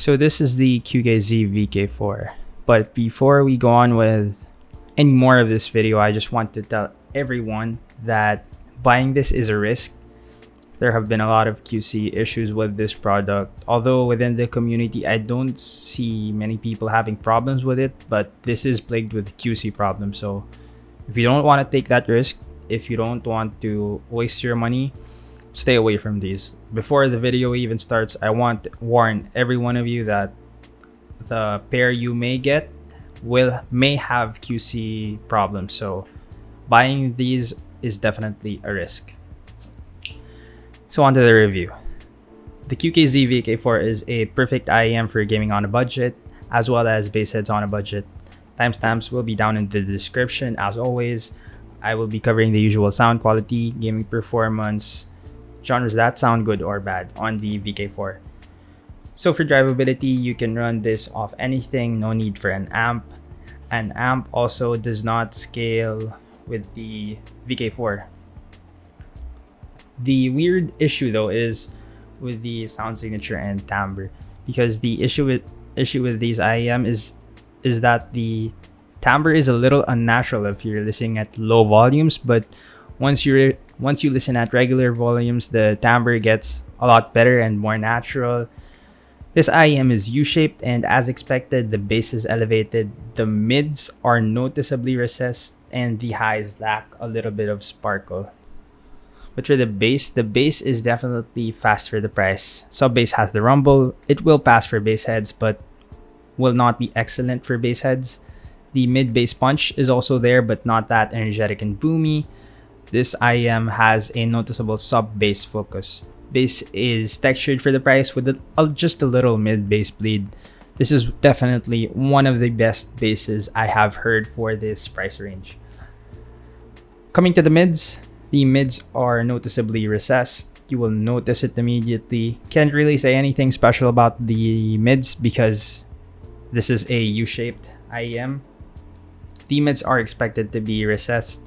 So this is the QKZ VK4. But before we go on with any more of this video, I just want to tell everyone that buying this is a risk. There have been a lot of QC issues with this product. Although within the community, I don't see many people having problems with it, but this is plagued with QC problems. So if you don't want to take that risk, if you don't want to waste your money, stay away from these. Before the video even starts, I want to warn every one of you that the pair you may get may have QC problems. So buying these is definitely a risk. So on to the review. The QKZ VK4 is a perfect IEM for gaming on a budget, as well as bassheads on a budget. Timestamps will be down in the description. As always, I will be covering the usual sound quality, gaming performance, genres that sound good or bad on the VK4. So for drivability, you can run this off anything, no need for an amp. An amp also does not scale with the VK4. The weird issue though is with the sound signature and timbre, because the issue with these IEM is that the timbre is a little unnatural if you're listening at low volumes, but once you listen at regular volumes, the timbre gets a lot better and more natural. This IEM is U-shaped, and as expected, the bass is elevated, the mids are noticeably recessed, and the highs lack a little bit of sparkle. But for the bass is definitely fast for the price. Sub-bass has the rumble. It will pass for bass heads, but will not be excellent for bass heads. The mid-bass punch is also there, but not that energetic and boomy. This IEM has a noticeable sub-bass focus. Bass is textured for the price with just a little mid-bass bleed. This is definitely one of the best basses I have heard for this price range. Coming to the mids are noticeably recessed. You will notice it immediately. Can't really say anything special about the mids because this is a U-shaped IEM. The mids are expected to be recessed.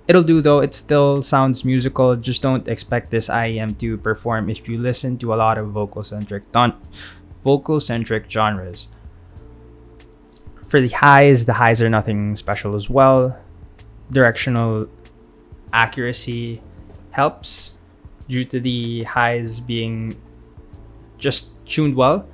It'll do though, it still sounds musical. Just don't expect this IEM to perform if you listen to a lot of vocal-centric genres. For the highs are nothing special as well. Directional accuracy helps due to the highs being just tuned well.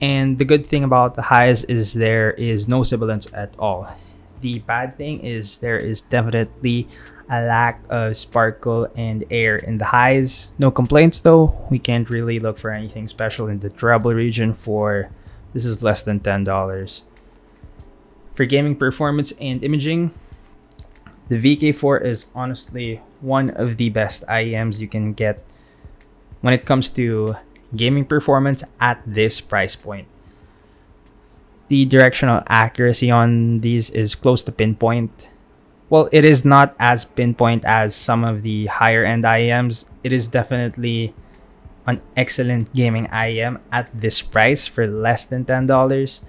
And the good thing about the highs is there is no sibilance at all. The bad thing is there is definitely a lack of sparkle and air in the highs. No complaints though. We can't really look for anything special in the treble region for this is less than $10. For gaming performance and imaging, the VK4 is honestly one of the best IEMs you can get when it comes to gaming performance at this price point. The directional accuracy on these is close to pinpoint. Well, it is not as pinpoint as some of the higher end IEMs. It is definitely an excellent gaming IEM at this price for less than $10.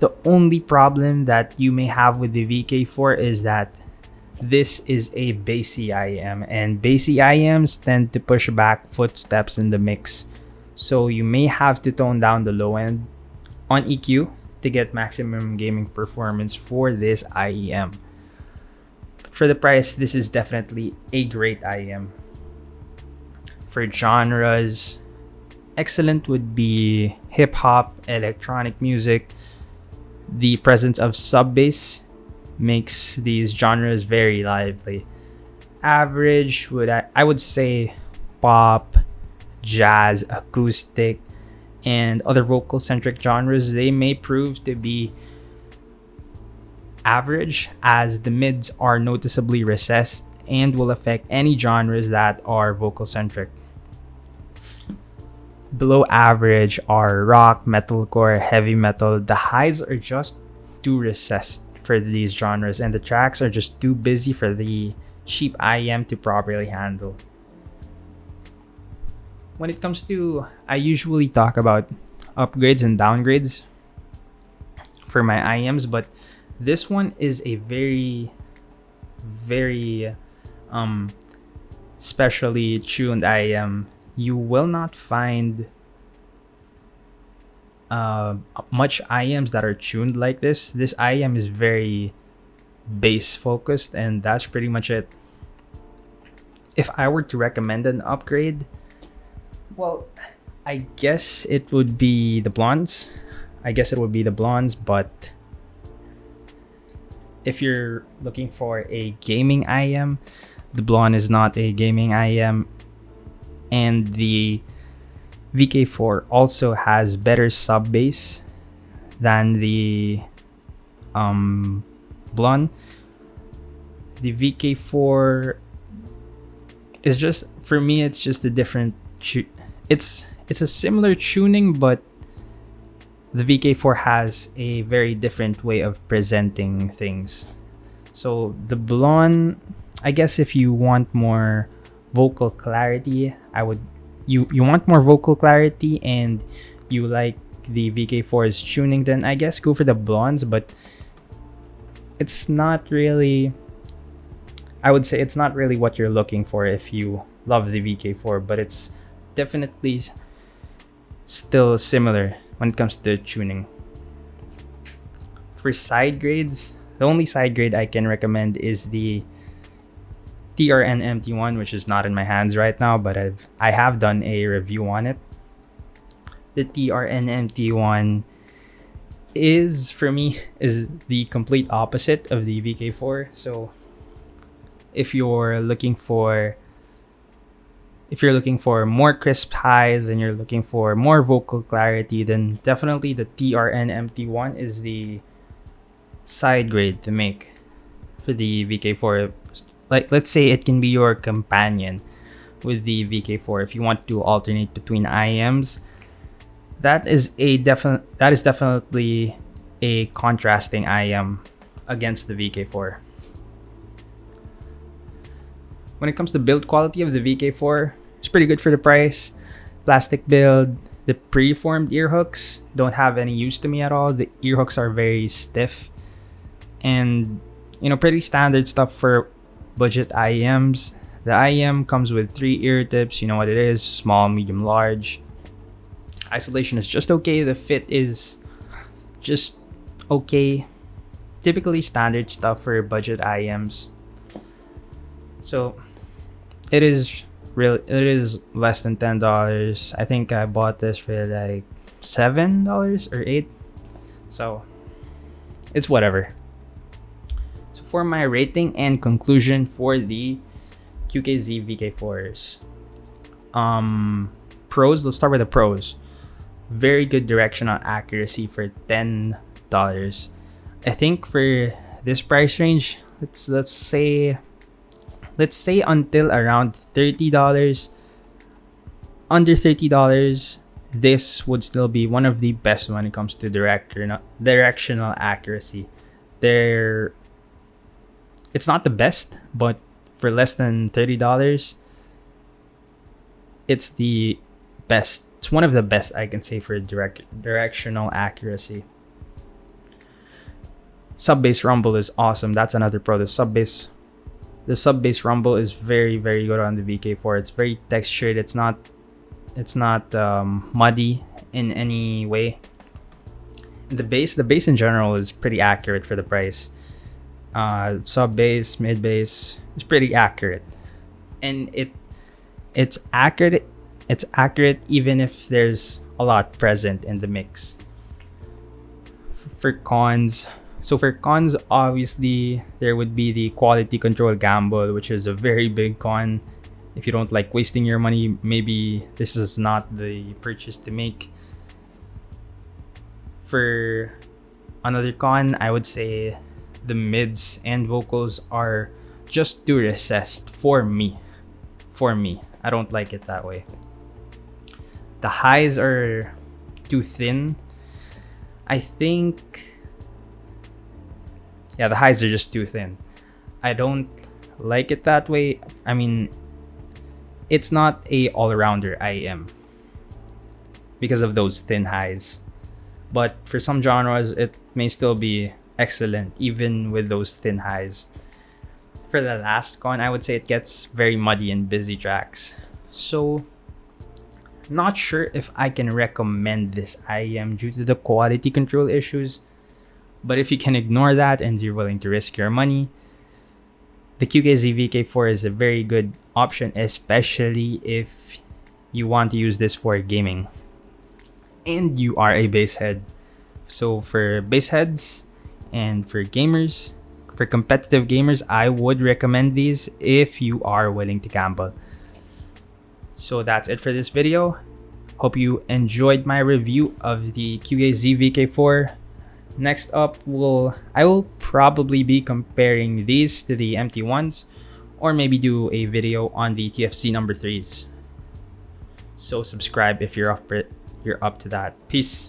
The only problem that you may have with the VK4 is that this is a bassy IEM, and bassy IEMs tend to push back footsteps in the mix. So you may have to tone down the low end on EQ to get maximum gaming performance for this IEM. But for the price, this is definitely a great IEM. For genres, excellent would be hip-hop, electronic music. The presence of sub-bass makes these genres very lively. Average I would say pop, jazz, acoustic, and other vocal-centric genres. They may prove to be average as the mids are noticeably recessed and will affect any genres that are vocal-centric. Below average are rock, metalcore, heavy metal. The highs are just too recessed for these genres, and the tracks are just too busy for the cheap IEM to properly handle. When it comes to, I usually talk about upgrades and downgrades for my IEMs, but this one is a very specially tuned IEM. You will not find much IMs that are tuned like this. This IM is very bass focused, and that's pretty much it. If I were to recommend an upgrade, well, I guess it would be the blondes. But if you're looking for a gaming IM, the blonde is not a gaming IM, and the VK4 also has better sub bass than the blonde. The VK4 is just, for me, it's just a different it's a similar tuning, but the VK4 has a very different way of presenting things. So the blonde, I guess if you want more vocal clarity, you want more vocal clarity and you like the VK4's tuning, then I guess go for the blondes. But it's not really, I would say it's not really what you're looking for if you love the VK4, but it's definitely still similar when it comes to tuning. For side grades, the only side grade I can recommend is the TRN MT1, which is not in my hands right now, but I have done a review on it. The TRN MT1 is, for me, is the complete opposite of the VK4. So if you're looking for more crisp highs and you're looking for more vocal clarity, then definitely the TRN MT1 is the side grade to make for the VK4. Like, let's say it can be your companion with the VK4 if you want to alternate between IMs. That is definitely a contrasting IM against the VK4. When it comes to build quality of the VK4, it's pretty good for the price. Plastic build. The preformed ear hooks don't have any use to me at all. The ear hooks are very stiff and, pretty standard stuff for budget IMs. The IM comes with 3 ear tips. You know what it is: small, medium, large. Isolation is just okay. The fit is just okay. Typically standard stuff for budget IMs. So it is less than $10. I think I bought this for like $7 or $8. So it's whatever. So for my rating and conclusion for the QKZ VK4s. Pros, let's start with the pros. Very good directional accuracy for $10. I think for this price range, let's say until around $30, under $30, this would still be one of the best when it comes to directional accuracy. It's not the best, but for less than $30, it's the best. It's one of the best I can say for directional accuracy. Sub bass rumble is awesome. That's another pro. The sub bass rumble is very, very good on the VK4. It's very textured. It's not muddy in any way. The bass in general is pretty accurate for the price. Sub bass, mid bass is pretty accurate, and it's accurate. It's accurate even if there's a lot present in the mix. For cons, obviously, there would be the quality control gamble, which is a very big con. If you don't like wasting your money, maybe this is not the purchase to make. For another con, I would say the mids and vocals are just too recessed for me. I don't like it that way. The highs are too thin. I think, yeah, the highs are just too thin. I don't like it that way. I mean, it's not a all-rounder IM because of those thin highs. But for some genres, it may still be excellent even with those thin highs. For the last con, I would say it gets very muddy in busy tracks. So Not sure if I can recommend this IEM due to the quality control issues, but if you can ignore that and you're willing to risk your money, the QKZ VK4 is a very good option, especially if you want to use this for gaming and you are a basshead. So for bassheads and for gamers, for competitive gamers, I would recommend these if you are willing to gamble. So that's it for this video. Hope you enjoyed my review of the QKZ VK4. Next up, I will probably be comparing these to the MT1s, or maybe do a video on the TFC number 3s. So subscribe if you're up to that. Peace.